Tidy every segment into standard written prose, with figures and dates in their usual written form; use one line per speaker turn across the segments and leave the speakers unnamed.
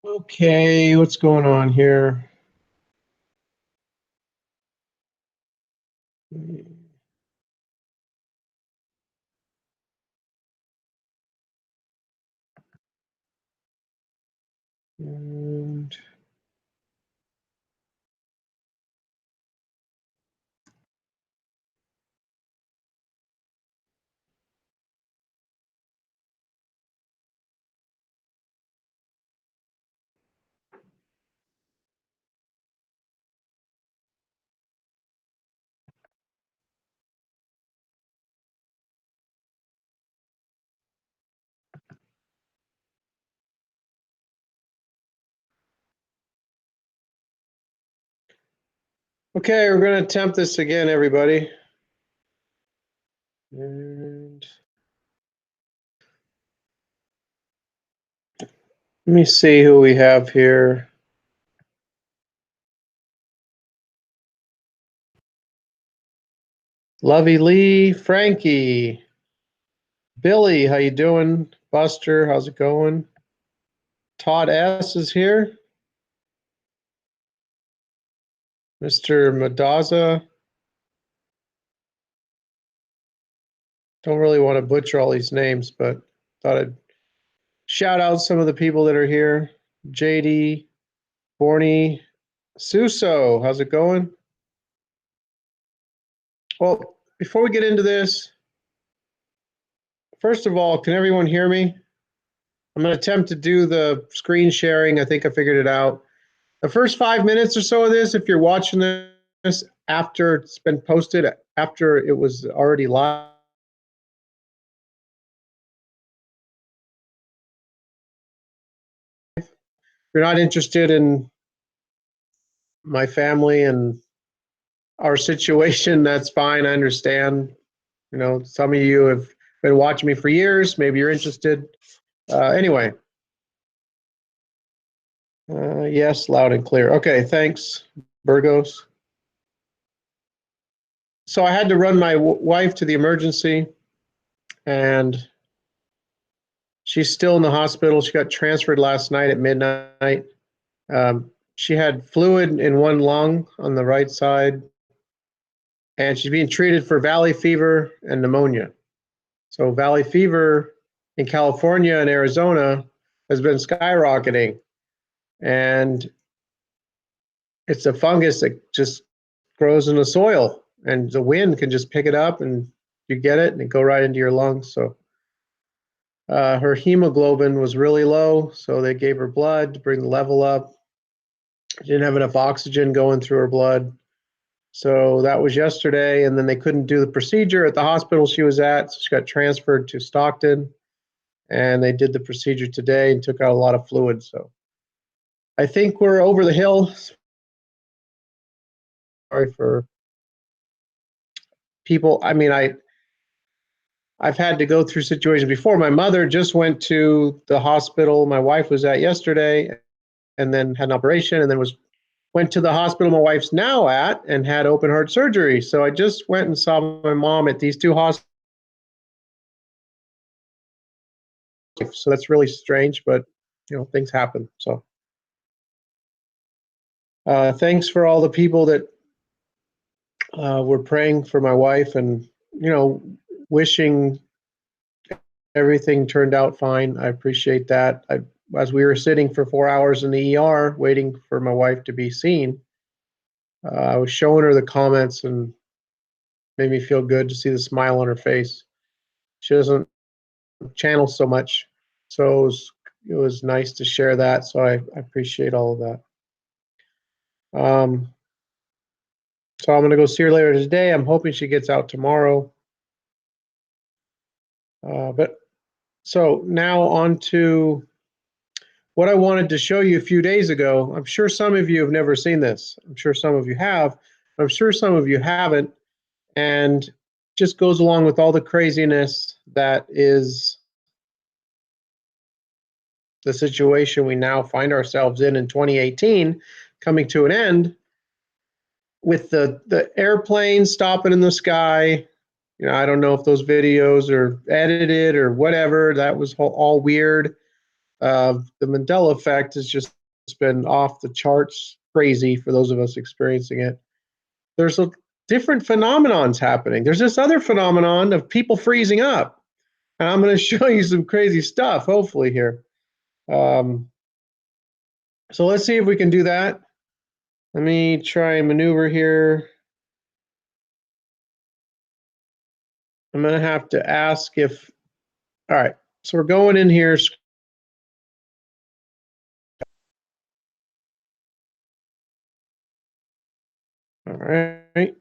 Okay, what's going on here? And okay, we're going to attempt this again, everybody. And let me see who we have here. Lovey Lee, Frankie, Billy, how you doing? Buster, how's it going? Todd S is here. Mr. Madaza. Don't really want to butcher all these names, but thought I'd shout out some of the people that are here. JD, Borny, Suso, how's it going? Well, before we get into this, first of all, can everyone hear me? I'm going to attempt to do the screen sharing. I think I figured it out. The first 5 minutes or so of this, if you're watching this after it's been posted, after it was already live, if you're not interested in my family and our situation, that's fine. I understand. You know, some of you have been watching me for years. Maybe you're interested. Anyway, yes, loud and clear. Okay, thanks, Burgos. So I had to run my wife to the emergency, and she's still in the hospital. She got transferred last night at midnight. She had fluid in one lung on the right side, and she's being treated for valley fever and pneumonia. So valley fever in California and Arizona has been skyrocketing, and it's a fungus that just grows in the soil, and the wind can just pick it up, and you get it, and it go right into your lungs. So her hemoglobin was really low, so they gave her blood to bring the level up. She didn't have enough oxygen going through her blood. So that was yesterday, and then they couldn't do the procedure at the hospital she was at, so she got transferred to Stockton, and they did the procedure today and took out a lot of fluid. So I think we're over the hill. Sorry for people. I mean, I've had to go through situations before. My mother just went to the hospital my wife was at yesterday, and then had an operation, and then went to the hospital my wife's now at and had open heart surgery. So I just went and saw my mom at these two hospitals. So that's really strange, but you know, things happen. So thanks for all the people that were praying for my wife, and you know, wishing everything turned out fine. I appreciate that. As we were sitting for 4 hours in the ER waiting for my wife to be seen, I was showing her the comments, and made me feel good to see the smile on her face. She doesn't channel so much, so it was nice to share that. So I appreciate all of that. So I'm going to go see her later today. I'm hoping she gets out tomorrow. But so now on to what I wanted to show you a few days ago. I'm sure some of you have never seen this. I'm sure some of you have. I'm sure some of you haven't. And just goes along with all the craziness that is the situation we now find ourselves in 2018, coming to an end, with the airplanes stopping in the sky. You know, I don't know if those videos are edited or whatever. That was all weird. The Mandela effect has just been off the charts crazy for those of us experiencing it. There's a different phenomenons happening. There's this other phenomenon of people freezing up. And I'm going to show you some crazy stuff, hopefully, here. So let's see if we can do that. Let me try and maneuver here. I'm going to have to ask if, all right, so we're going in here. All right.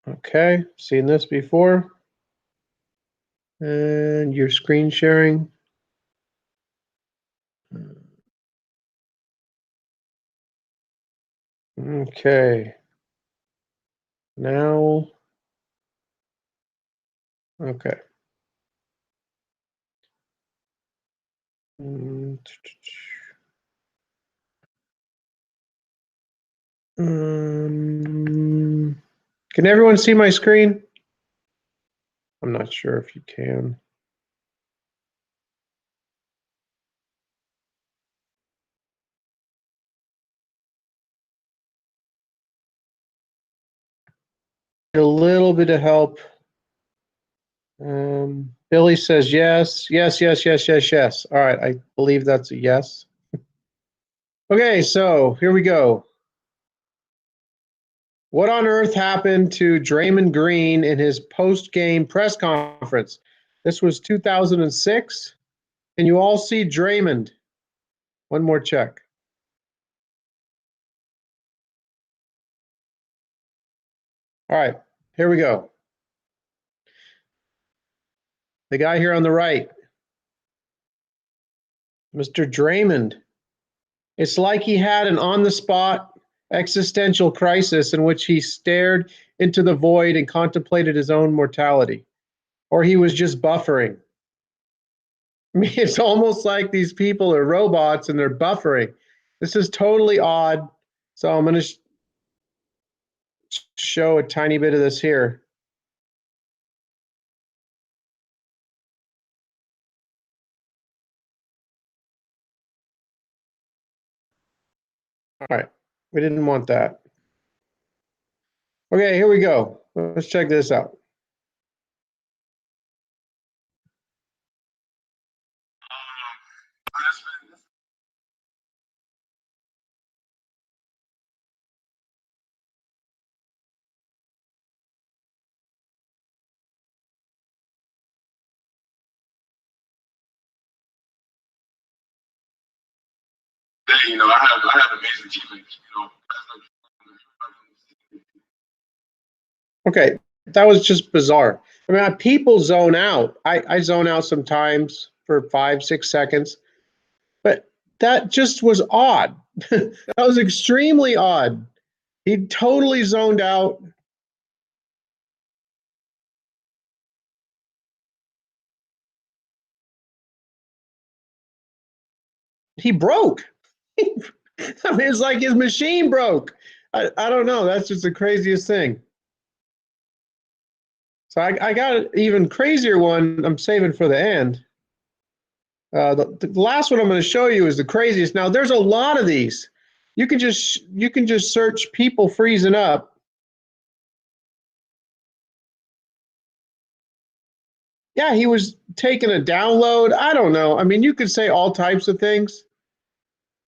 Okay, seen this before. And your screen sharing. Okay. Now, okay. Can everyone see my screen? I'm not sure if you can. A little bit of help. Billy says yes, yes, yes, yes, yes, yes. All right, I believe that's a yes. Okay, so here we go. What on earth happened to Draymond Green in his post-game press conference? This was 2006. Can you all see Draymond? One more check. All right, here we go. The guy here on the right, Mr. Draymond. It's like he had an on-the-spot existential crisis in which he stared into the void and contemplated his own mortality, or he was just buffering. I mean, it's almost like these people are robots and they're buffering. This is totally odd. So I'm going to show a tiny bit of this here. All right, we didn't want that. Okay, here we go. Let's check this out. I have amazing teammates. Okay, that was just bizarre. I mean, people zone out. I zone out sometimes for 5, 6 seconds, but that just was odd. That was extremely odd. He totally zoned out. He broke. I mean, it's like his machine broke. I don't know. That's just the craziest thing. So I got an even crazier one I'm saving for the end. The last one I'm going to show you is the craziest. Now, there's a lot of these. You can just search people freezing up. Yeah, he was taking a download. I don't know. I mean, you could say all types of things,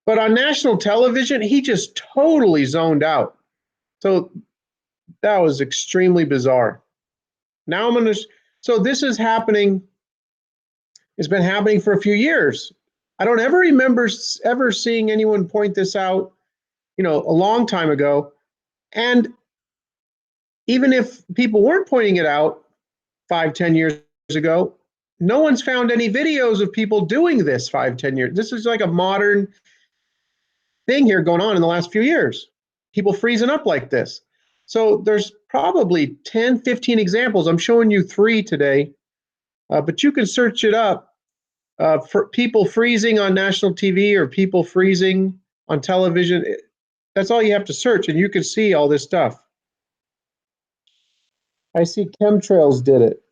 but on national television, he just totally zoned out. So that was extremely bizarre. Now I'm going to. So this is happening. It's been happening for a few years. I don't ever remember ever seeing anyone point this out, a long time ago. And even if people weren't pointing it out 5, 10 years ago, no one's found any videos of people doing this 5, 10 years. This is like a modern thing here going on in the last few years. People freezing up like this. So there's probably 10, 15 examples. I'm showing you 3 today, but you can search it up for people freezing on national TV or people freezing on television. That's all you have to search, and you can see all this stuff. I see chemtrails did it.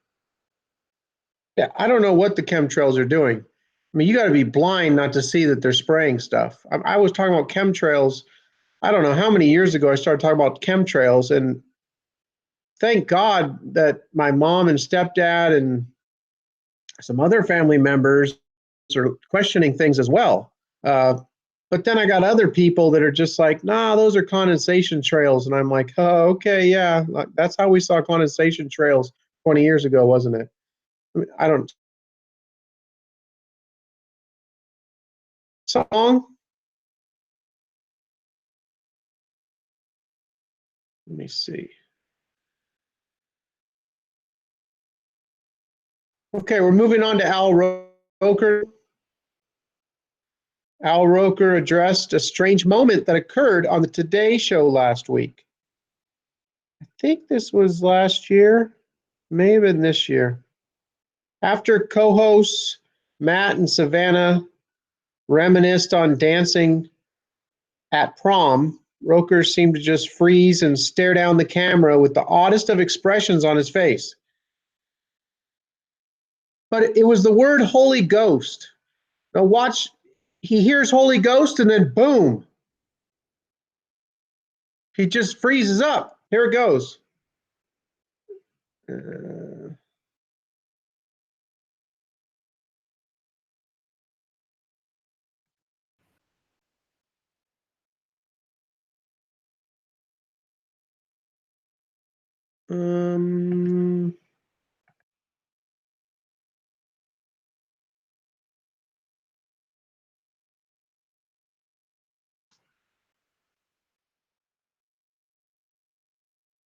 Yeah, I don't know what the chemtrails are doing. I mean, you got to be blind not to see that they're spraying stuff. I was talking about chemtrails. I don't know how many years ago I started talking about chemtrails, and thank God that my mom and stepdad and some other family members are questioning things as well. But then I got other people that are just like, nah, those are condensation trails. And I'm like, oh, okay, yeah, that's how we saw condensation trails 20 years ago, wasn't it? I mean, I don't. Song? Let me see. Okay, we're moving on to Al Roker. Al Roker addressed a strange moment that occurred on the Today Show last week. I think this was last year, may have been this year. After co-hosts Matt and Savannah reminisced on dancing at prom, Roker seemed to just freeze and stare down the camera with the oddest of expressions on his face. But it was the word Holy Ghost. Now watch, he hears Holy Ghost and then boom, he just freezes up. Here it goes. Uh, um,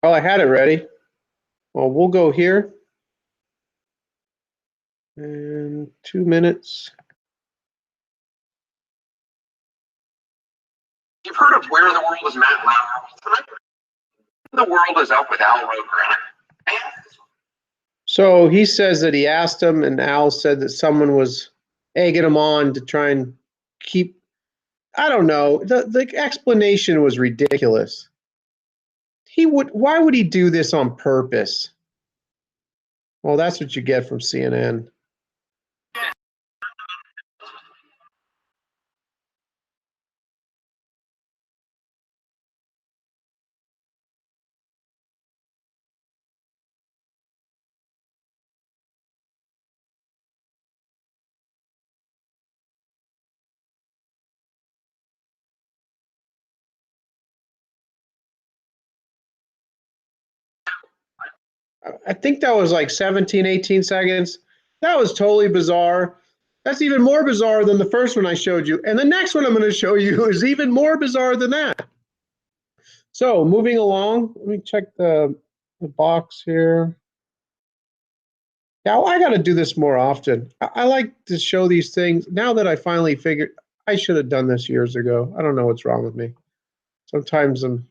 oh, I had it ready. Well, we'll go here. And 2 minutes.
You've heard of Where in the World is Matt Lauer? The world is up with Al Roker.
So he says that he asked him, and Al said that someone was egging him on to try and keep. I don't know. The explanation was ridiculous. He would. Why would he do this on purpose? Well, that's what you get from CNN. I think that was like 17, 18 seconds. That was totally bizarre. That's even more bizarre than the first one I showed you. And the next one I'm going to show you is even more bizarre than that. So moving along, let me check the box here. Yeah, well, I got to do this more often. I like to show these things. Now that I finally figured I should have done this years ago. I don't know what's wrong with me. Sometimes I'm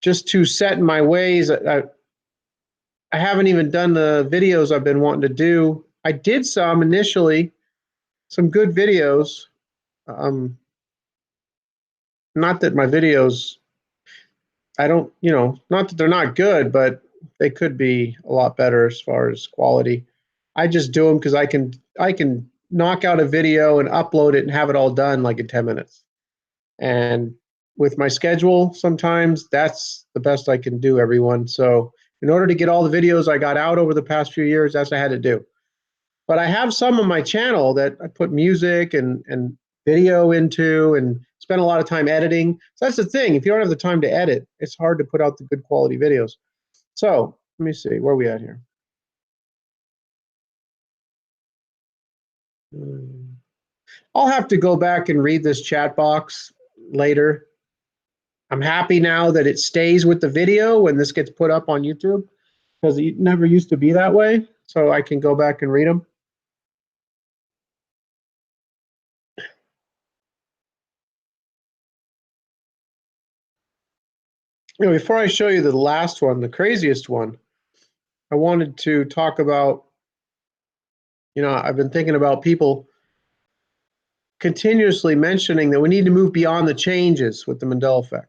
just too set in my ways. I haven't even done the videos I've been wanting to do. I did some initially, some good videos. Um, Not that my videos, I don't, not that they're not good, but they could be a lot better as far as quality. I just do them because I can knock out a video and upload it and have it all done like in 10 minutes. And with my schedule, sometimes that's the best I can do, everyone. So in order to get all the videos I got out over the past few years, that's what I had to do. But I have some on my channel that I put music and video into and spend a lot of time editing. So that's the thing. If you don't have the time to edit, it's hard to put out the good quality videos. So let me see, where are we at here? I'll have to go back and read this chat box later. I'm happy now that it stays with the video when this gets put up on YouTube because it never used to be that way. So I can go back and read them. Before I show you the last one, the craziest one, I wanted to talk about, I've been thinking about people continuously mentioning that we need to move beyond the changes with the Mandela effect.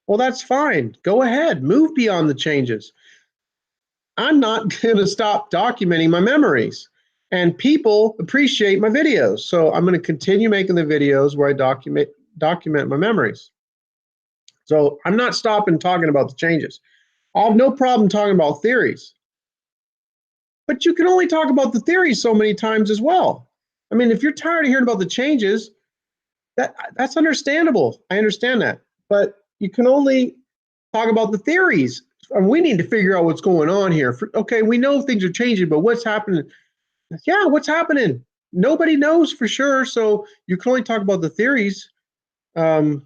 Well, that's fine. Go ahead, move beyond the changes. I'm not going to stop documenting my memories. And people appreciate my videos. So I'm going to continue making the videos where I document my memories. So I'm not stopping talking about the changes. I have no problem talking about theories. But you can only talk about the theories so many times as well. I mean, if you're tired of hearing about the changes, that's understandable. I understand that. But you can only talk about the theories. And we need to figure out what's going on here. Okay, we know things are changing, but what's happening? Yeah, what's happening? Nobody knows for sure. So you can only talk about the theories for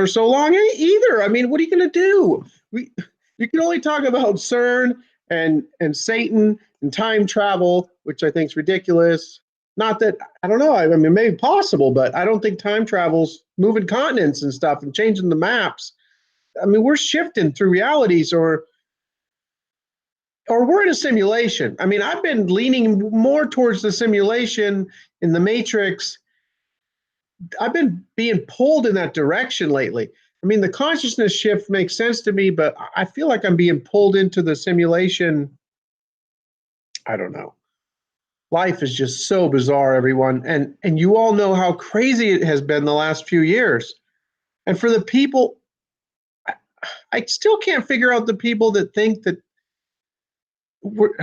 so long either. I mean, what are you going to do? You can only talk about CERN and Satan and time travel, which I think is ridiculous. Not that I don't know. I mean, maybe possible, but I don't think time travel's moving continents and stuff and changing the maps. I mean, we're shifting through realities, or we're in a simulation. I mean, I've been leaning more towards the simulation in the Matrix. I've been being pulled in that direction lately. I mean, the consciousness shift makes sense to me, but I feel like I'm being pulled into the simulation. I don't know. Life is just so bizarre, everyone. And you all know how crazy it has been the last few years. And for the people, I still can't figure out the people that think that we're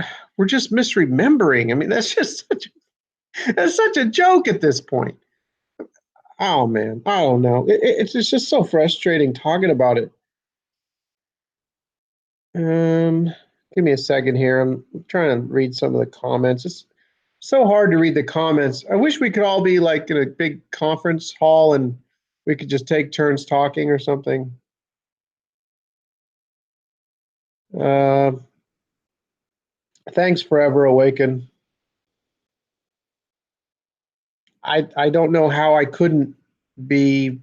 just misremembering. I mean, that's such a joke at this point. Oh man, I don't know. It's just so frustrating talking about it. Um, Give me a second here. I'm trying to read some of the comments. It's so hard to read the comments. I wish we could all be like in a big conference hall and we could just take turns talking or something. Uh, Thanks, Forever Awaken. I don't know how I couldn't be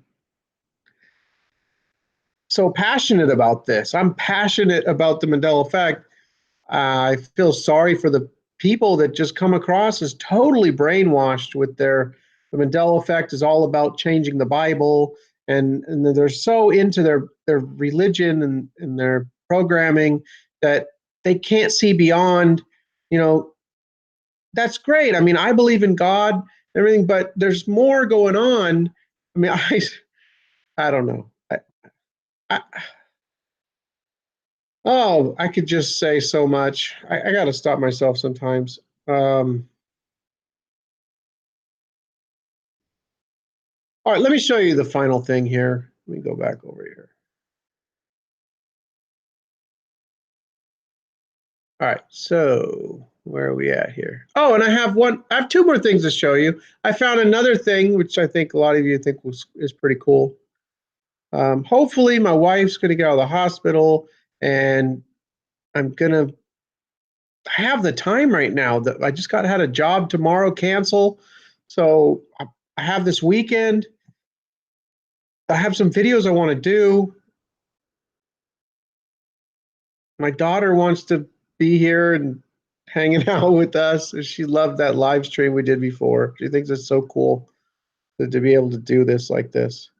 so passionate about this. I'm passionate about the Mandela effect. I feel sorry for the people that just come across as totally brainwashed with the Mandela effect is all about changing the Bible, and they're so into their religion and their programming that they can't see beyond, you know, that's great. I mean, I believe in God and everything, but there's more going on. I mean, I don't know. I Oh, I could just say so much. I got to stop myself sometimes. Um, all right, let me show you the final thing here. Let me go back over here. All right, so where are we at here? Oh, and I have two more things to show you. I found another thing, which I think a lot of you think is pretty cool. Hopefully my wife's going to get out of the hospital and I'm going to have the time right now. That I just had a job tomorrow cancel. So I have this weekend. I have some videos I want to do. My daughter wants to be here and hanging out with us. She loved that live stream we did before. She thinks it's so cool to be able to do this like this.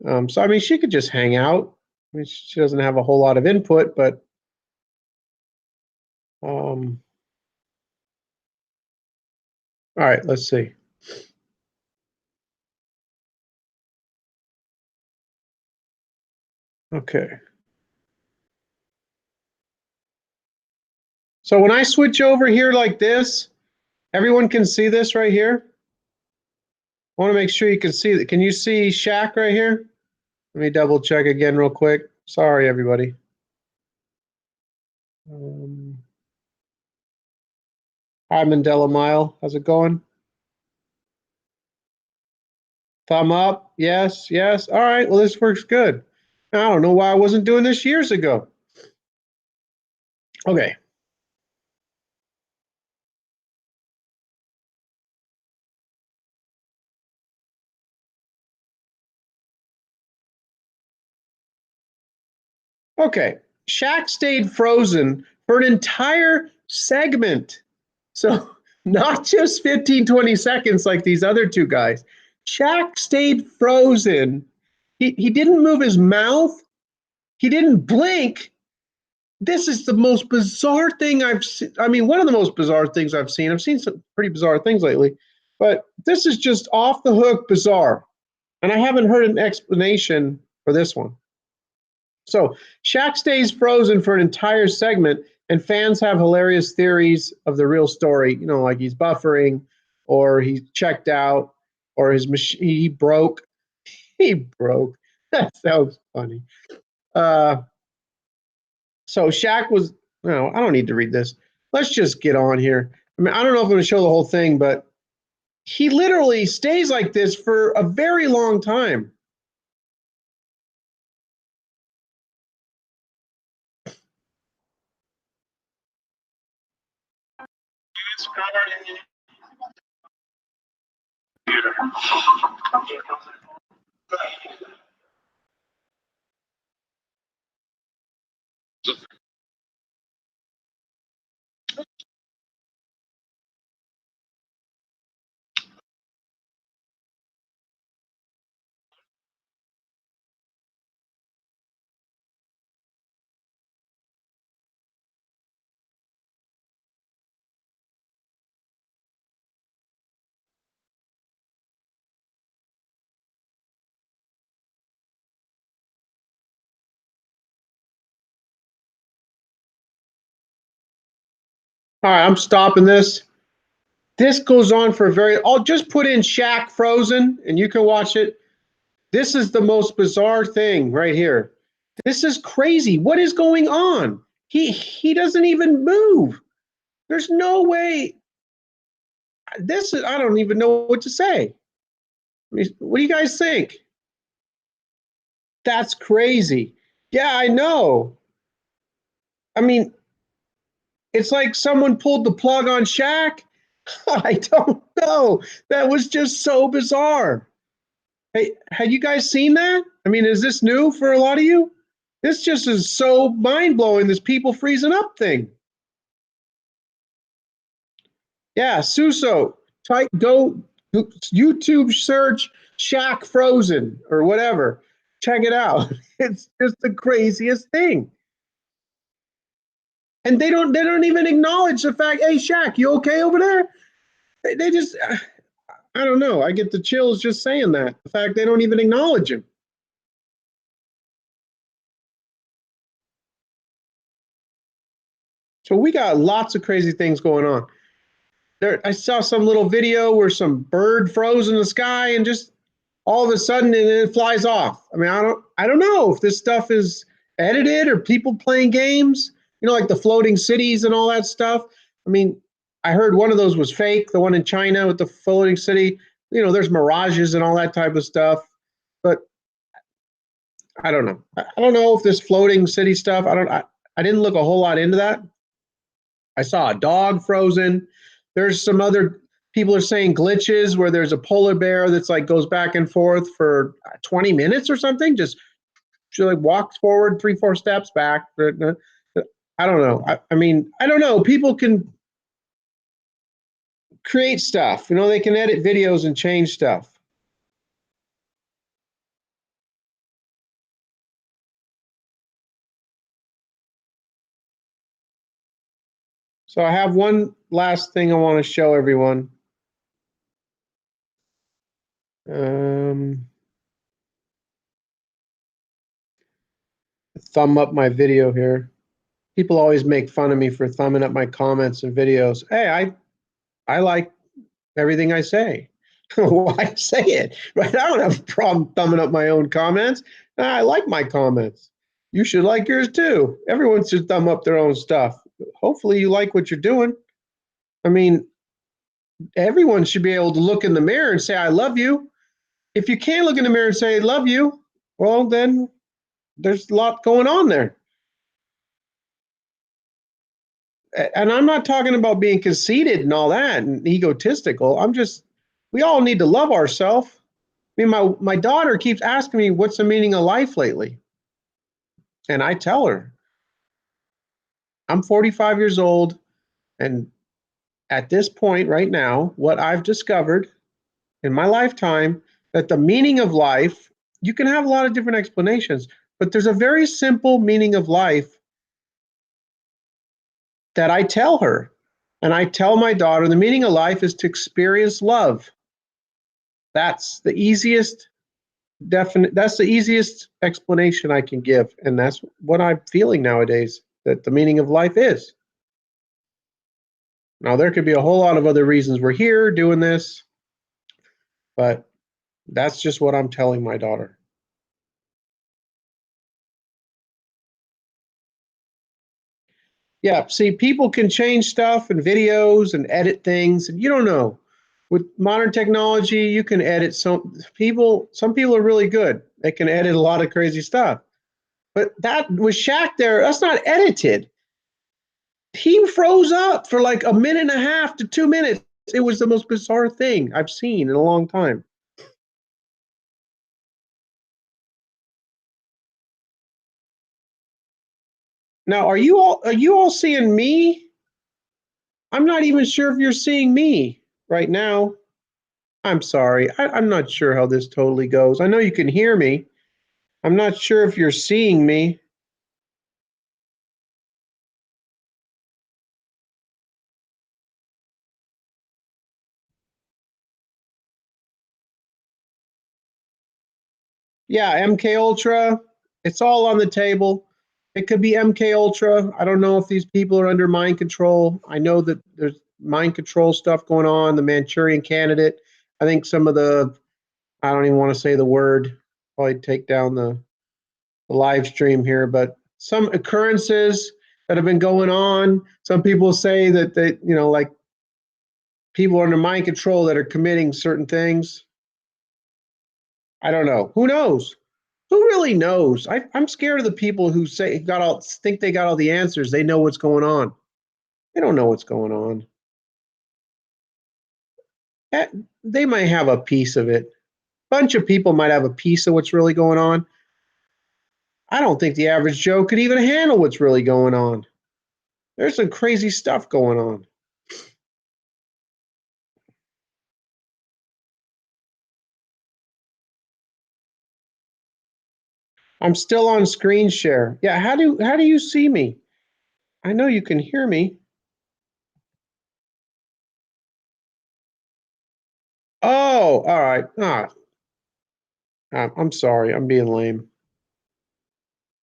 So, I mean, she could just hang out. I mean, she doesn't have a whole lot of input, but all right, let's see. Okay. So when I switch over here like this, everyone can see this right here. I want to make sure you can see that. Can you see Shaq right here? Let me double check again real quick. Sorry, everybody. Hi, Mandela Mile. How's it going? Thumb up. Yes, yes. All right. Well, this works good. I don't know why I wasn't doing this years ago. Okay. Okay. Shaq stayed frozen for an entire segment. So not just 15, 20 seconds like these other two guys. Shaq stayed frozen. He didn't move his mouth. He didn't blink. this is the most bizarre thing I've seen. I mean, one of the most bizarre things I've seen. I've seen some pretty bizarre things lately, but this is just off the hook bizarre. And I haven't heard an explanation for this one. So Shaq stays frozen for an entire segment, and fans have hilarious theories of the real story. You know, like he's buffering, or he checked out, or his machine he broke. He broke. That sounds funny. Uh, so Shaq was. No, I don't need to read this. Let's just get on here. I mean, I don't know if I'm going to show the whole thing, but he literally stays like this for a very long time. All right, I'm stopping this. This goes on for a very. I'll just put in Shaq Frozen, and you can watch it. This is the most bizarre thing right here. This is crazy. What is going on? He doesn't even move. There's no way. This is. I don't even know what to say. I mean, what do you guys think? That's crazy. Yeah, I know. I mean, it's like someone pulled the plug on Shaq. I don't know. That was just so bizarre. Hey, had you guys seen that? I mean, is this new for a lot of you? This just is so mind blowing. This people freezing up thing. Yeah, Suso, type go YouTube search Shaq Frozen or whatever. Check it out. It's just the craziest thing. And they don't even acknowledge the fact, hey Shaq, you okay over there? They just I don't know. I get the chills just saying that. The fact they don't even acknowledge him. So we got lots of crazy things going on. There, I saw some little video where some bird froze in the sky and just all of a sudden it flies off. I mean, I don't know if this stuff is edited or people playing games, you know, like the floating cities and all that stuff. I mean, I heard one of those was fake, the one in China with the floating city. You know, there's mirages and all that type of stuff. But I don't know. I don't know if this floating city stuff, I didn't look a whole lot into that. I saw a dog frozen. There's some other people are saying glitches where there's a polar bear that's like goes back and forth for 20 minutes or something. Just she like walks forward 3, 4 steps back. I don't know. I mean, I don't know. People can create stuff. You know, they can edit videos and change stuff. So I have one last thing I want to show everyone. Um, thumb up my video here. People always make fun of me for thumbing up my comments and videos. Hey, I like everything I say. Why say it? Right? I don't have a problem thumbing up my own comments. I like my comments. You should like yours too. Everyone should thumb up their own stuff. Hopefully, you like what you're doing. I mean, everyone should be able to look in the mirror and say, I love you. If you can't look in the mirror and say, I love you, well, then there's a lot going on there. And I'm not talking about being conceited and all that and egotistical. We all need to love ourselves. I mean, my daughter keeps asking me, what's the meaning of life lately? And I tell her, I'm 45 years old. And at this point right now, what I've discovered in my lifetime, that the meaning of life, you can have a lot of different explanations, but there's a very simple meaning of life. that I tell her. And I tell my daughter the meaning of life is to experience love. That's the easiest that's the easiest explanation I can give. And that's what I'm feeling nowadays, that the meaning of life is. Now there could be a whole lot of other reasons we're here doing this, but that's just what I'm telling my daughter. Yeah, see, people can change stuff and videos and edit things, and you don't know. With modern technology, you can edit some people are really good. They can edit a lot of crazy stuff. But that with Shaq there, that's not edited. He froze up for like a minute and a half to 2 minutes. It was the most bizarre thing I've seen in a long time. Now, are you all seeing me? I'm not even sure if you're seeing me right now. I'm sorry. I'm not sure how this totally goes. I know you can hear me. I'm not sure if you're seeing me. Yeah, MK Ultra. It's all on the table. It could be MK Ultra. I don't know if these people are under mind control. I know that there's mind control stuff going on. The Manchurian Candidate. I think some of the I don't even want to say the word. Probably take down the live stream here, but some occurrences that have been going on. Some people say that like people under mind control that are committing certain things. I don't know. Who knows? Who really knows? I'm scared of the people who think they got all the answers. They know what's going on. They don't know what's going on. Eh, They might have a piece of it. Bunch of people might have a piece of what's really going on. I don't think the average Joe could even handle what's really going on. There's some crazy stuff going on. I'm still on screen share. Yeah, how do you see me? I know you can hear me. Oh, all right. I'm sorry. I'm being lame.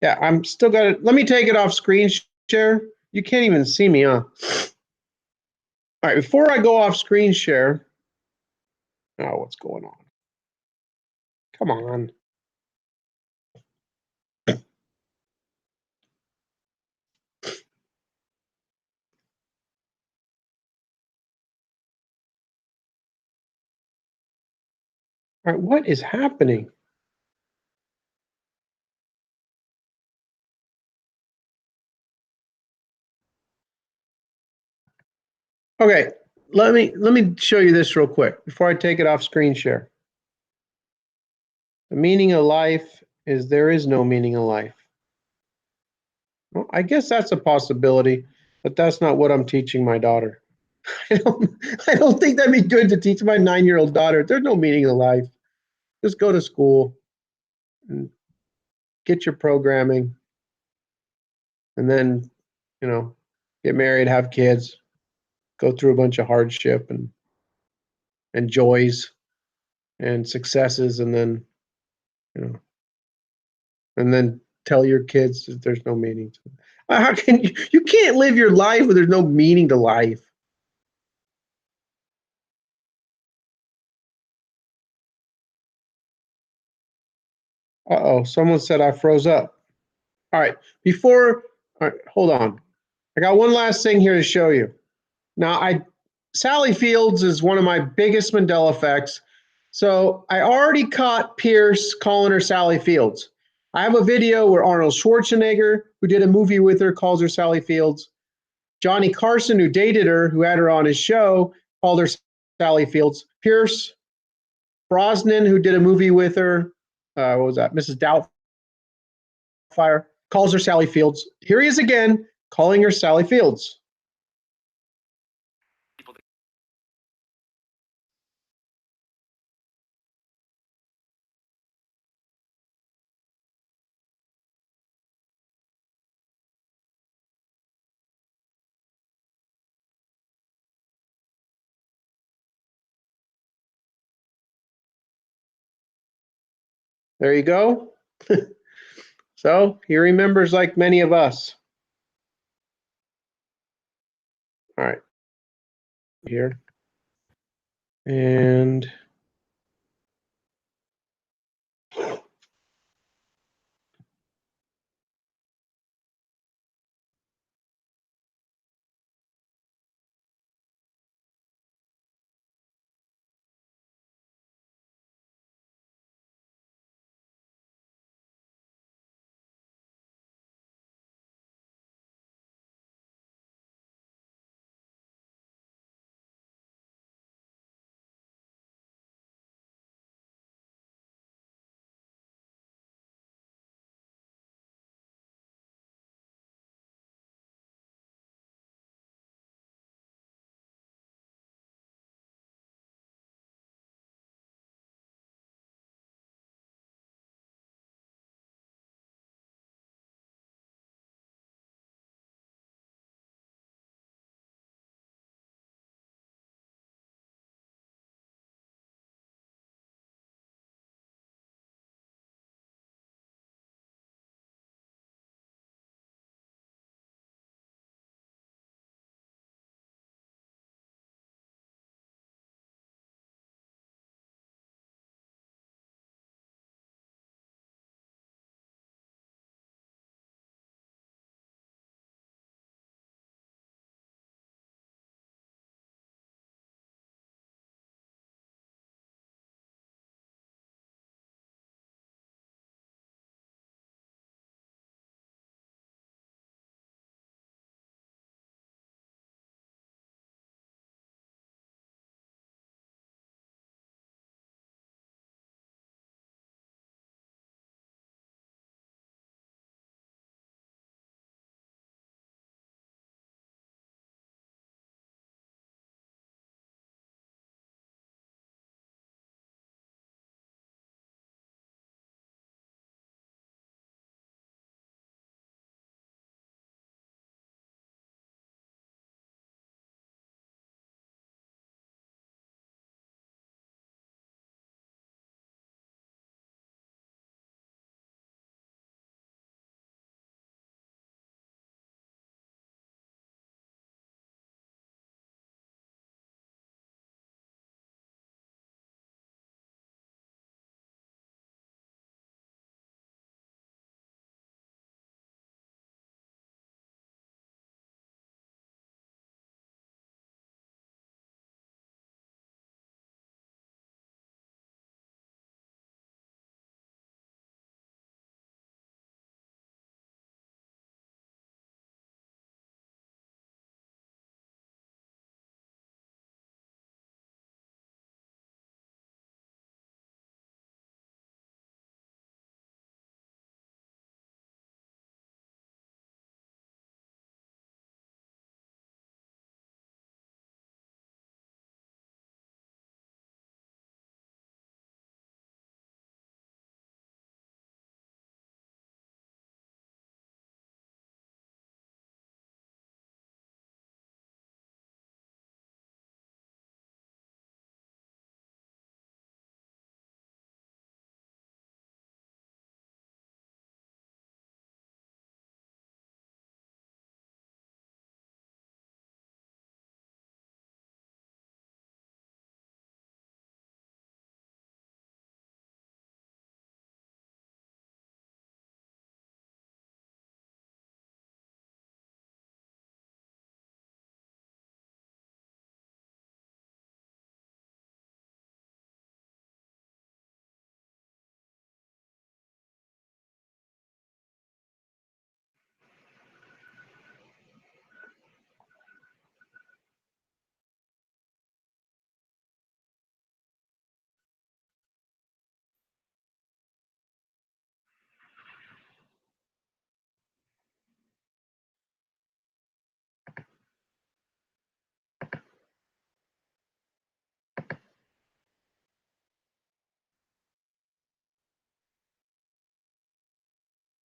Yeah, I'm still got it. Let me take it off screen share. You can't even see me, huh? All right, before I go off screen share, oh, what's going on? Come on. All right, what is happening? Okay, let me show you this real quick before I take it off screen share. The meaning of life is there is no meaning of life. Well, I guess that's a possibility, but that's not what I'm teaching my daughter. I don't, I don't think that'd be good to teach my 9-year-old daughter. There's no meaning of life. Just go to school and get your programming, and then, you know, get married, have kids, go through a bunch of hardship and joys and successes, and then, you know, and then tell your kids that there's no meaning to it. How can you can't live your life where there's no meaning to life? Uh-oh, someone said I froze up. All right, all right, hold on. I got one last thing here to show you. Now, Sally Fields is one of my biggest Mandela effects. So I already caught Pierce calling her Sally Fields. I have a video where Arnold Schwarzenegger, who did a movie with her, calls her Sally Fields. Johnny Carson, who dated her, who had her on his show, called her Sally Fields. Pierce Brosnan, who did a movie with her, what was that? Mrs. Doubtfire, calls her Sally Fields. Here he is again, calling her Sally Fields. There you go. So he remembers like many of us. All right. Here. And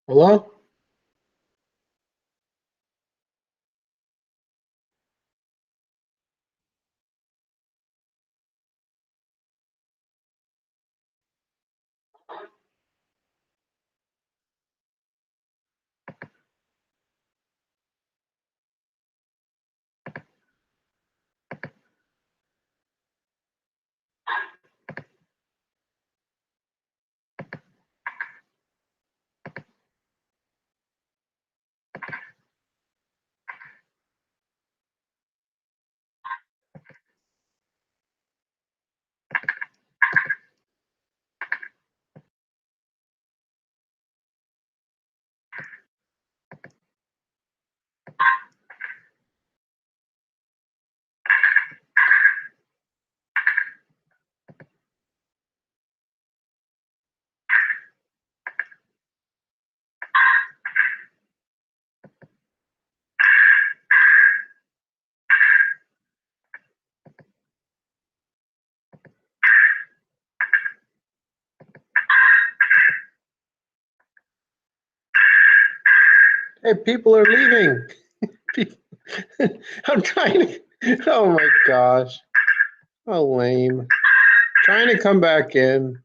hello? Hey, people are leaving. People, I'm trying to. Oh my gosh. How lame. Trying to come back in.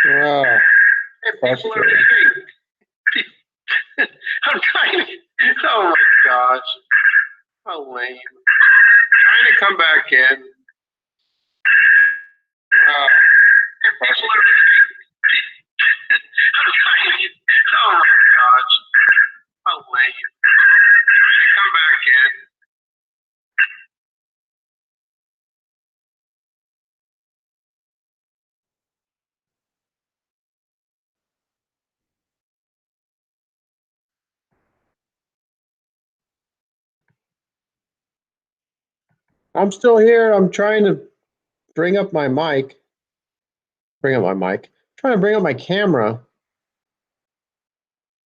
Oh, hey, people are leaving. I'm trying to. Oh my gosh. How lame. Trying to come back in. Oh, hey, people are leaving. I'm trying to. Oh my gosh. How lame. Trying to come back in. I'm still here. I'm trying to bring up my mic. Bring up my mic. Trying to bring up my camera.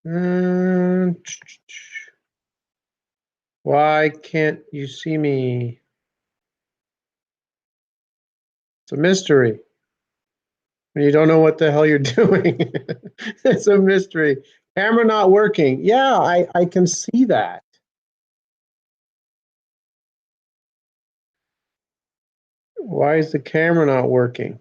Mm, Why can't you see me? It's a mystery. When you don't know what the hell you're doing. It's a mystery. Camera not working. Yeah, I can see that. Why is the camera not working?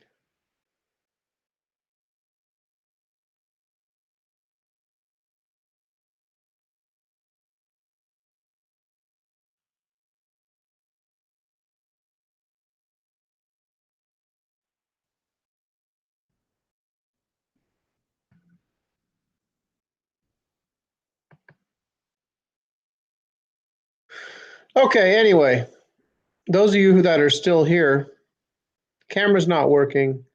Okay, anyway, those of you that are still here, camera's not working.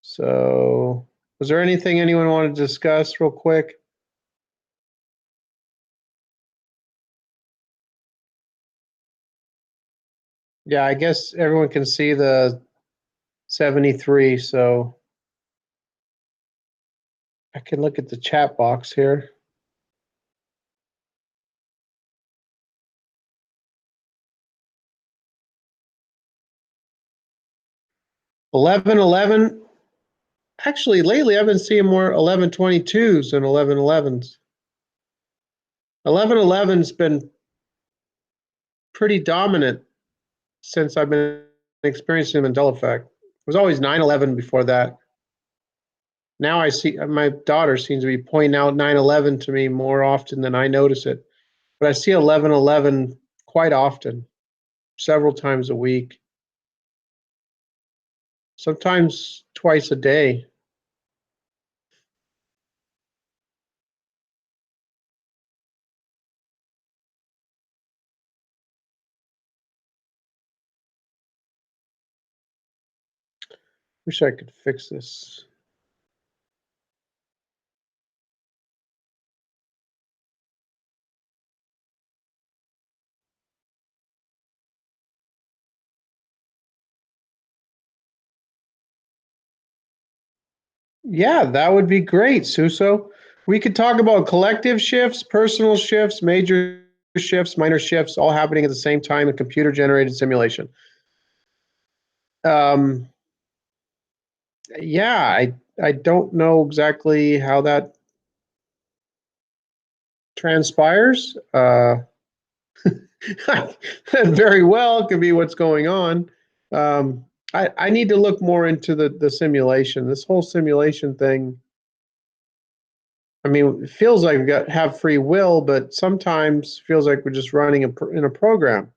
So, was there anything anyone wanted to discuss real quick? Yeah, I guess everyone can see the 73, so I can look at the chat box here. $11.11. Actually, lately I've been seeing more 11.22s than 11.11s. 11.11's been pretty dominant since I've been experiencing the Mandela effect. It was always 9/11 before that. Now I see my daughter seems to be pointing out 9/11 to me more often than I notice it. But I see 11/11 quite often, several times a week, sometimes twice a day. Wish I could fix this. Yeah, that would be great, Suso. We could talk about collective shifts, personal shifts, major shifts, minor shifts, all happening at the same time in computer generated simulation. Um, yeah, I don't know exactly how that transpires. Very well could be what's going on. I need to look more into the simulation. This whole simulation thing. I mean, it feels like we have free will, but sometimes feels like we're just running in a program.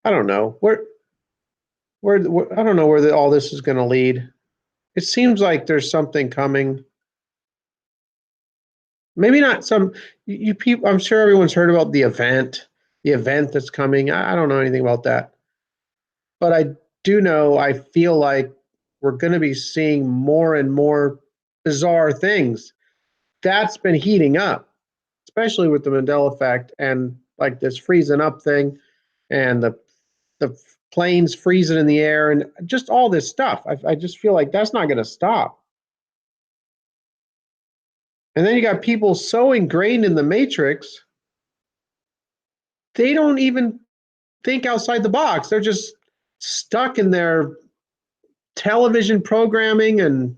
I don't know where I don't know where all this is going to lead. It seems like there's something coming. Maybe not some you people. I'm sure everyone's heard about the event that's coming. I don't know anything about that, but I do know. I feel like we're going to be seeing more and more bizarre things. That's been heating up, especially with the Mandela effect and like this freezing up thing, and the planes freezing in the air, and just all this stuff. I just feel like that's not going to stop. And then you got people so ingrained in the matrix, they don't even think outside the box. They're just stuck in their television programming and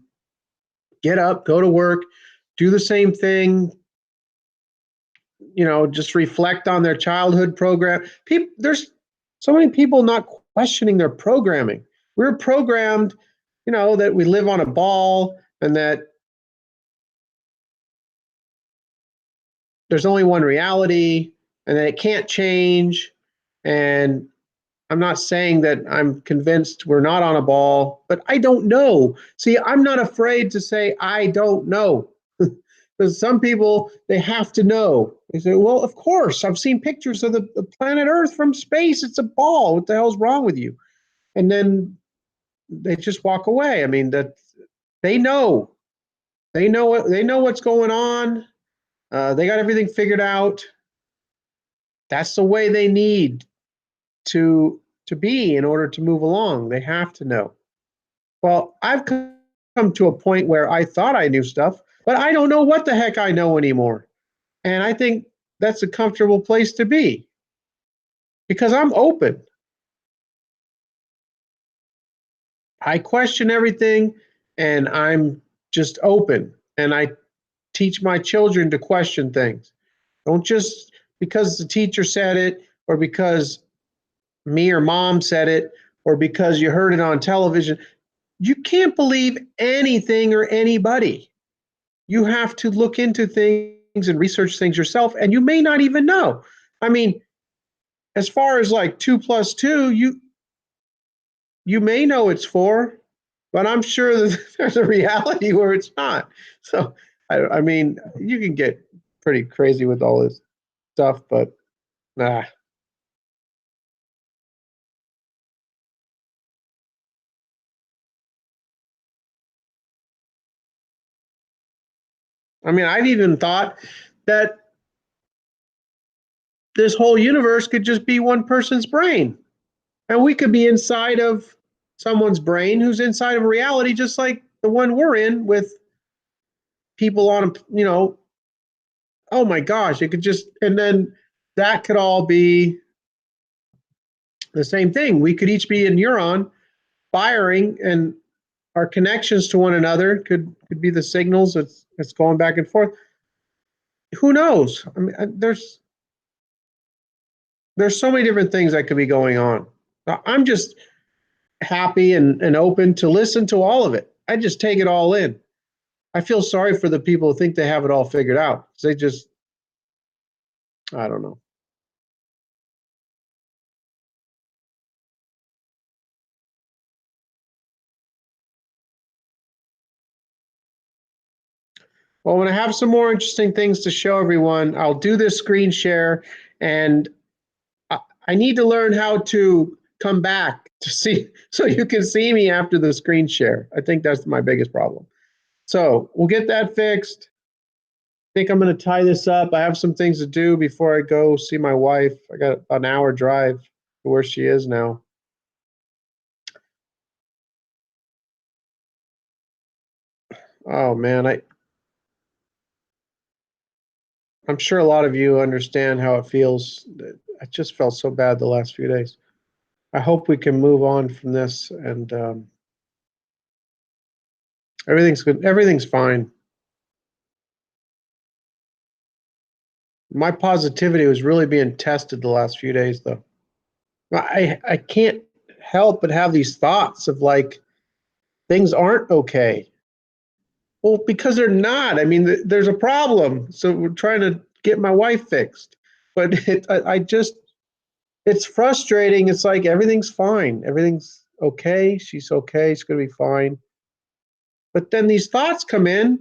get up, go to work, do the same thing, just reflect on their childhood program. There's so many people not questioning their programming. We're programmed, that we live on a ball and that there's only one reality and that it can't change. And I'm not saying that I'm convinced we're not on a ball, but I don't know. See, I'm not afraid to say I don't know. Because some people, they have to know. They say, well, of course, I've seen pictures of the planet Earth from space. It's a ball. What the hell's wrong with you? And then they just walk away. I mean, that they know. They know what's going on. They got everything figured out. That's the way they need to be in order to move along. They have to know. Well, I've come to a point where I thought I knew stuff, but I don't know what the heck I know anymore. And I think that's a comfortable place to be because I'm open. I question everything and I'm just open. And I teach my children to question things. Don't just because the teacher said it or because me or mom said it or because you heard it on television. You can't believe anything or anybody. You have to look into things and research things yourself, and you may not even know. I mean, as far as like 2 plus 2, you may know it's 4, but I'm sure that there's a reality where it's not. So, I mean, you can get pretty crazy with all this stuff, but nah. I mean, I've even thought that this whole universe could just be one person's brain. And we could be inside of someone's brain who's inside of a reality just like the one we're in with people on, oh my gosh, it could just, and then that could all be the same thing. We could each be a neuron firing and our connections to one another could be the signals that's going back and forth. Who knows? I mean, there's so many different things that could be going on. I'm just happy and open to listen to all of it. I just take it all in. I feel sorry for the people who think they have it all figured out. They just, I don't know. Well, when I have some more interesting things to show everyone, I'll do this screen share, and I, I need to learn how to come back to see so you can see me after the screen share. I think that's my biggest problem. So we'll get that fixed. I think I'm going to tie this up. I have some things to do before I go see my wife. I got an hour drive to where she is now. Oh man, I'm sure a lot of you understand how it feels. I just felt so bad the last few days. I hope we can move on from this and everything's good. Everything's fine. My positivity was really being tested the last few days, though. I can't help but have these thoughts of like things aren't okay. Well, because they're not. I mean, there's a problem, so we're trying to get my wife fixed. But I just, it's frustrating. It's like everything's fine, everything's okay. She's okay. It's gonna be fine. But then these thoughts come in,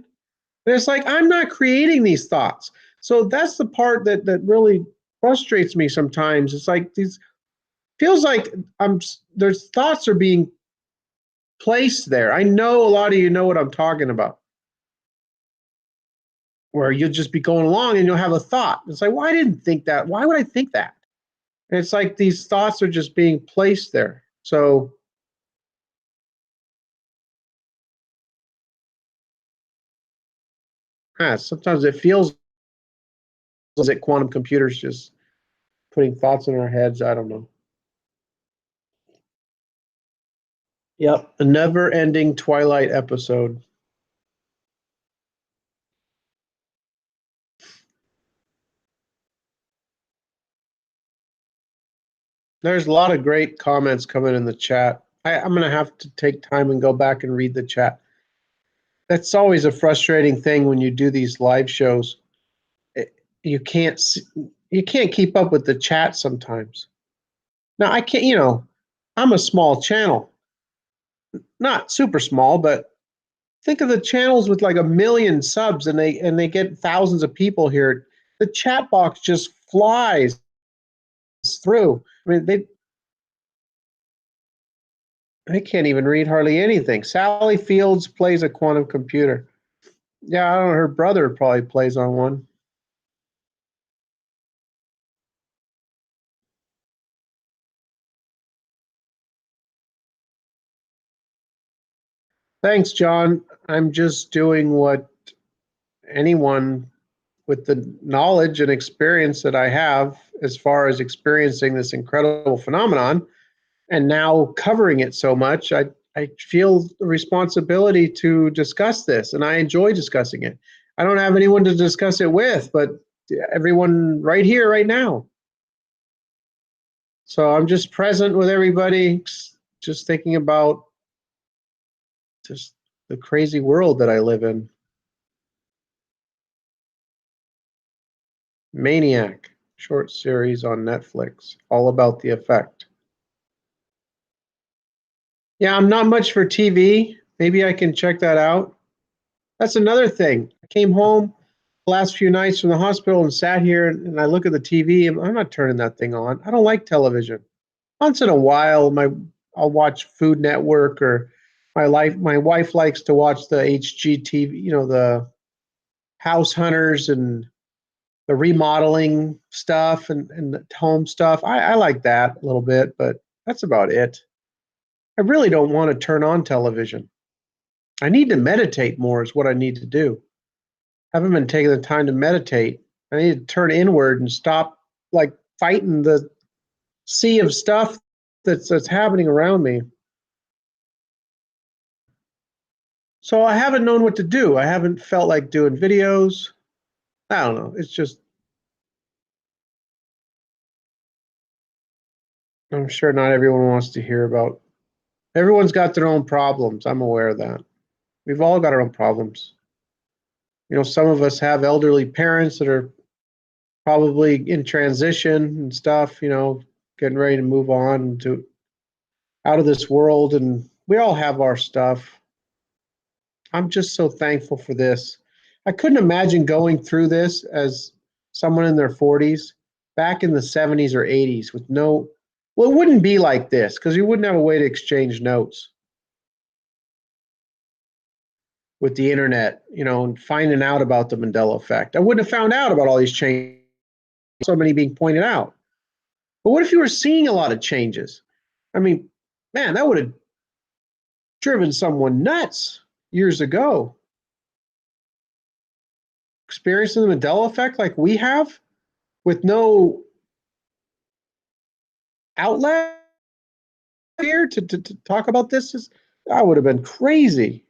and it's like I'm not creating these thoughts. So that's the part that really frustrates me sometimes. It's like these feels like I'm there's thoughts are being placed there. I know a lot of you know what I'm talking about. Where you'll just be going along and you'll have a thought. It's like, well, I didn't think that. Why would I think that? And it's like these thoughts are just being placed there. So sometimes it feels like quantum computers just putting thoughts in our heads. I don't know. Yep, a never-ending Twilight episode. There's a lot of great comments coming in the chat. I'm going to have to take time and go back and read the chat. That's always a frustrating thing when you do these live shows. You can't keep up with the chat sometimes. Now I can't, I'm a small channel, not super small, but think of the channels with like 1 million subs and they get thousands of people here. The chat box just flies through. I mean, they can't even read hardly anything. Sally Fields plays a quantum computer. Yeah, I don't know. Her brother probably plays on one. Thanks, John. I'm just doing what anyone with the knowledge and experience that I have as far as experiencing this incredible phenomenon and now covering it so much, I feel the responsibility to discuss this, and I enjoy discussing it. I don't have anyone to discuss it with, but everyone right here, right now. So I'm just present with everybody, just thinking about just the crazy world that I live in. Maniac, short series on Netflix, all about the effect. Yeah, I'm not much for TV. Maybe I can check that out. That's another thing. I came home the last few nights from the hospital and sat here and I look at the TV and I'm not turning that thing on. I don't like television. Once in a while, I'll watch Food Network or my wife likes to watch the HGTV, the House Hunters and the remodeling stuff and the home stuff. I like that a little bit, but that's about it. I really don't want to turn on television. I need to meditate more is what I need to do. I haven't been taking the time to meditate. I need to turn inward and stop like fighting the sea of stuff that's happening around me. So I haven't known what to do. I haven't felt like doing videos. I don't know. It's just I'm sure not everyone wants to hear about. Everyone's got their own problems. I'm aware of that. We've all got our own problems. Some of us have elderly parents that are probably in transition and stuff, getting ready to move on to out of this world, and we all have our stuff. I'm just so thankful for this. I couldn't imagine going through this as someone in their 40s back in the 70s or 80s with well, it wouldn't be like this because you wouldn't have a way to exchange notes with the internet, and finding out about the Mandela effect. I wouldn't have found out about all these changes, so many being pointed out. But what if you were seeing a lot of changes? I mean, man, that would have driven someone nuts years ago. Experiencing the Mandela effect like we have with no outlet here to talk about this that would have been crazy.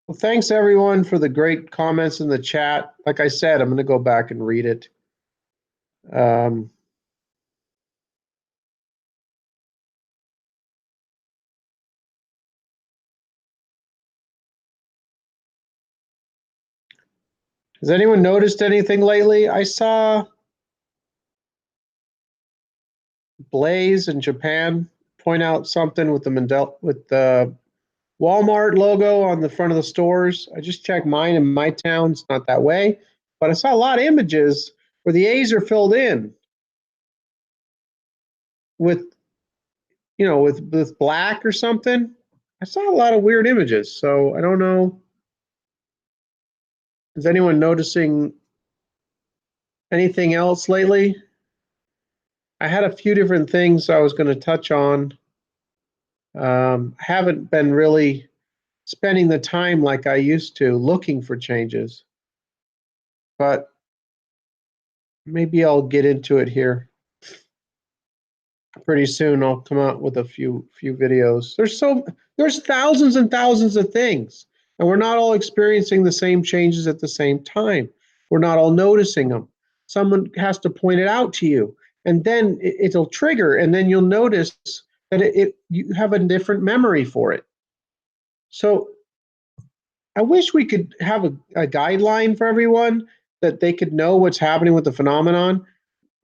Well, thanks everyone for the great comments in the chat. Like I said, I'm going to go back and read it. Um, has anyone noticed anything lately? I saw Blaze in Japan point out something with the Walmart logo on the front of the stores. I just checked mine in my town. It's not that way, but I saw a lot of images where the A's are filled in with, with black or something. I saw a lot of weird images, so I don't know. Is anyone noticing anything else lately? I had a few different things I was going to touch on. Haven't been really spending the time like I used to looking for changes, but maybe I'll get into it here. Pretty soon I'll come out with a few videos. There's thousands and thousands of things, and we're not all experiencing the same changes at the same time. We're not all noticing them. Someone has to point it out to you, and then it'll trigger, and then you'll notice that you have a different memory for it. So I wish we could have a guideline for everyone that they could know what's happening with the phenomenon.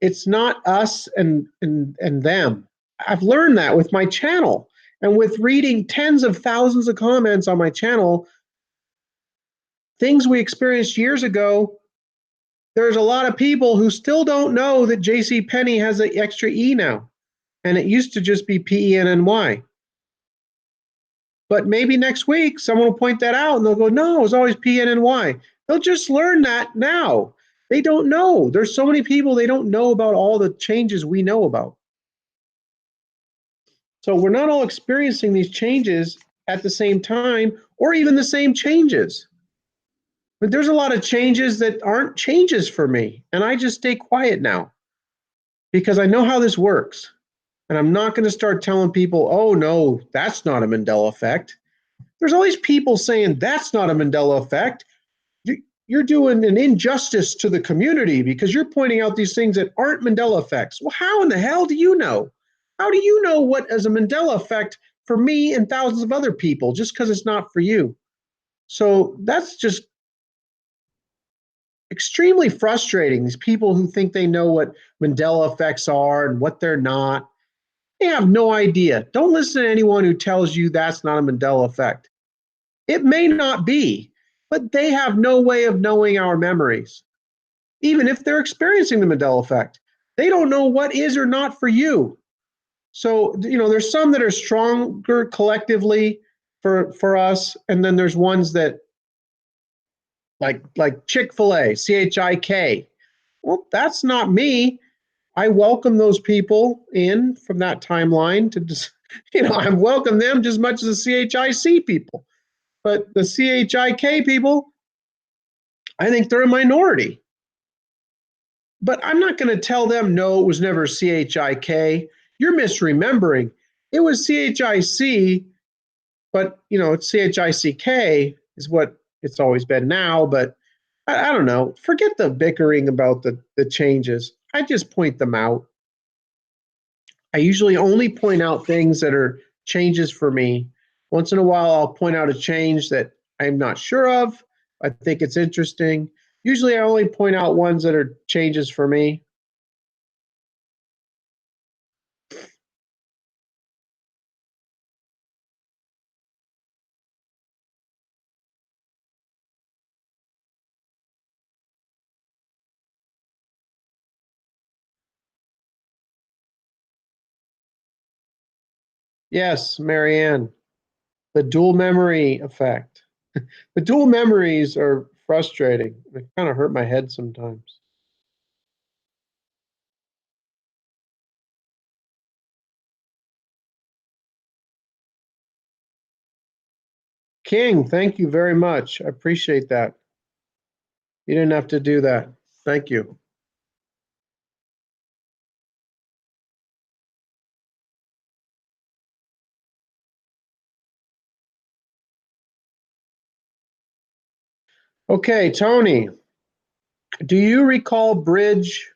It's not us and them. I've learned that with my channel and with reading tens of thousands of comments on my channel. Things we experienced years ago, there's a lot of people who still don't know that J.C. Penney has an extra E now, and it used to just be Penny. But maybe next week someone will point that out and they'll go, no, it's always Penny. They'll just learn that now. They don't know. There's so many people, they don't know about all the changes we know about. So we're not all experiencing these changes at the same time or even the same changes. But there's a lot of changes that aren't changes for me. And I just stay quiet now because I know how this works. And I'm not going to start telling people, oh, no, that's not a Mandela effect. There's all these people saying that's not a Mandela effect. You're doing an injustice to the community because you're pointing out these things that aren't Mandela effects. Well, how in the hell do you know? How do you know what is a Mandela effect for me and thousands of other people just because it's not for you? So that's just extremely frustrating. These people who think they know what Mandela effects are and what they're not, they have no idea. Don't listen to anyone who tells you that's not a Mandela effect. It may not be, but they have no way of knowing our memories. Even if they're experiencing the Mandela effect, they don't know what is or not for you. So, there's some that are stronger collectively for us, and then there's ones that like Chick-fil-A, CHIK. Well, that's not me. I welcome those people in from that timeline to just, I welcome them just as much as the CHIC people. But the CHIK people, I think they're a minority. But I'm not going to tell them, no, it was never CHIK. You're misremembering. It was CHIC, but, it's CHICK is what it's always been now. But I don't know. Forget the bickering about the changes. I just point them out. I usually only point out things that are changes for me. Once in a while, I'll point out a change that I'm not sure of. I think it's interesting. Usually, I only point out ones that are changes for me. Yes, Marianne, the dual memory effect. The dual memories are frustrating. They kind of hurt my head sometimes. King, thank you very much. I appreciate that. You didn't have to do that. Thank you. Okay, Tony, do you recall bridge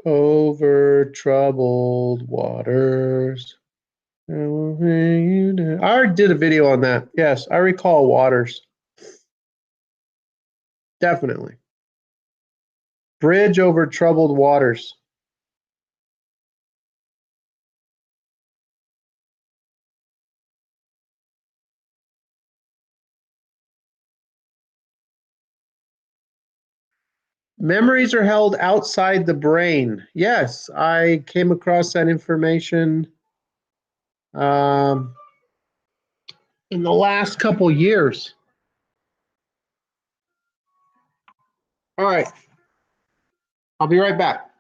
over troubled waters? I already did a video on that. Yes, I recall waters. Definitely. Bridge over troubled waters. Memories are held outside the brain. Yes, I came across that information um, in the last couple years. All right, I'll be right back.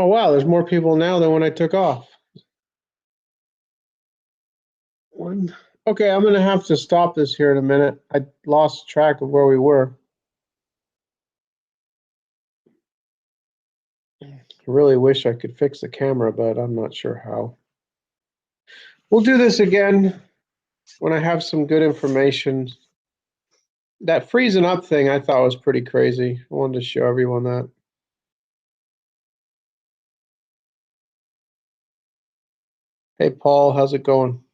Oh, wow, there's more people now than when I took off. One. Okay, I'm gonna have to stop this here in a minute. I lost track of where we were. I really wish I could fix the camera, but I'm not sure how. We'll do this again when I have some good information. That freezing up thing I thought was pretty crazy. I wanted to show everyone that. Hey, Paul, how's it going?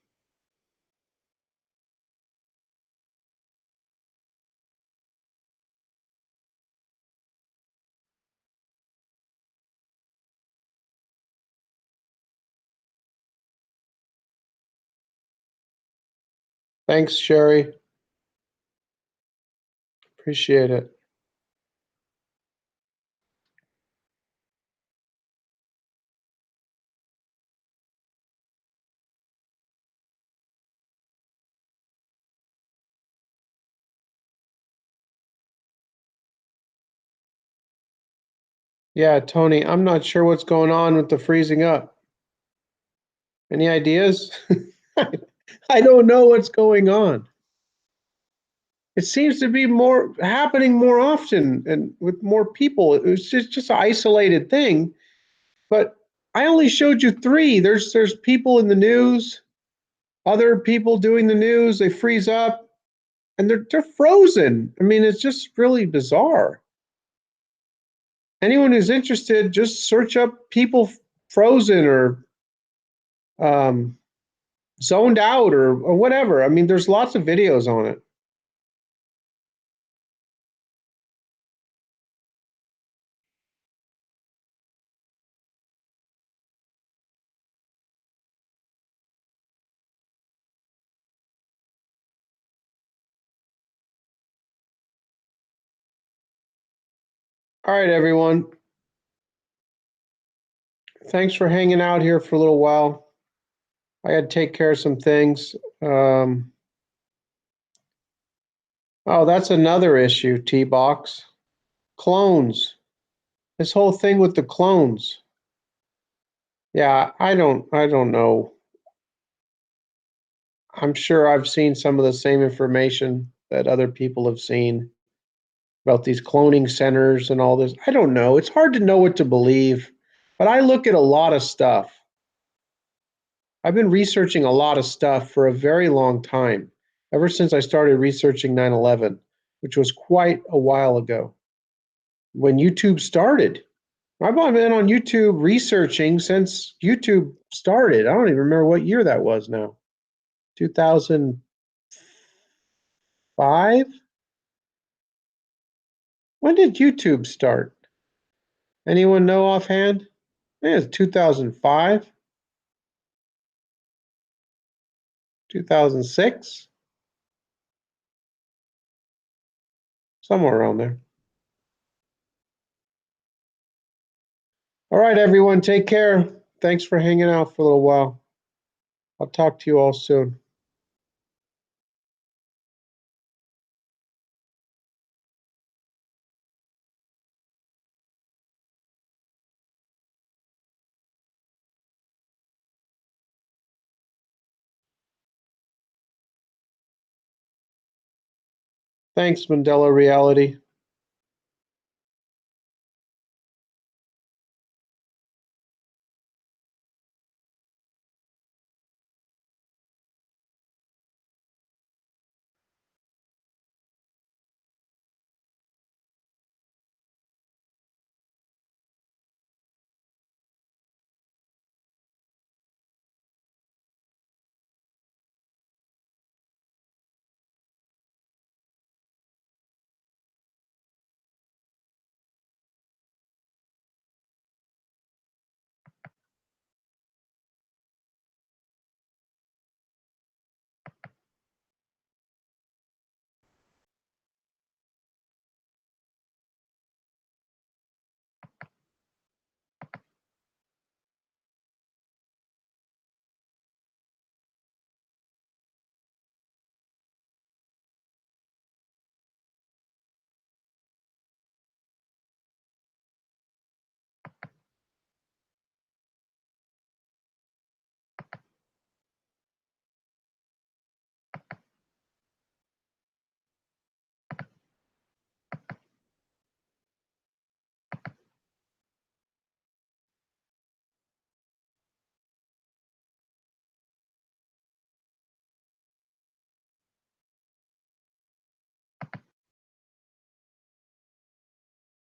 Thanks, Sherry. Appreciate it. Yeah, Tony, I'm not sure what's going on with the freezing up. Any ideas? I don't know what's going on. It seems to be more happening more often and with more people. It was just an isolated thing, but I only showed you three. There's people in the news, other people doing the news. They freeze up and they're frozen. I mean, it's just really bizarre. Anyone who's interested, just search up people frozen or um, zoned out or whatever. I mean, there's lots of videos on it. All right, everyone. Thanks for hanging out here for a little while. I got to take care of some things. Um, oh, that's another issue, T-Box. Clones. This whole thing with the clones. Yeah, I don't know. I'm sure I've seen some of the same information that other people have seen about these cloning centers and all this. I don't know. It's hard to know what to believe, but I look at a lot of stuff. I've been researching a lot of stuff for a very long time, ever since I started researching 9/11, which was quite a while ago. When YouTube started, I've been on YouTube researching since YouTube started. I don't even remember what year that was now. 2005? When did YouTube start? Anyone know offhand? I think it's 2005, 2006, somewhere around there. All right, everyone, take care. Thanks for hanging out for a little while. I'll talk to you all soon. Thanks, Mandela Reality.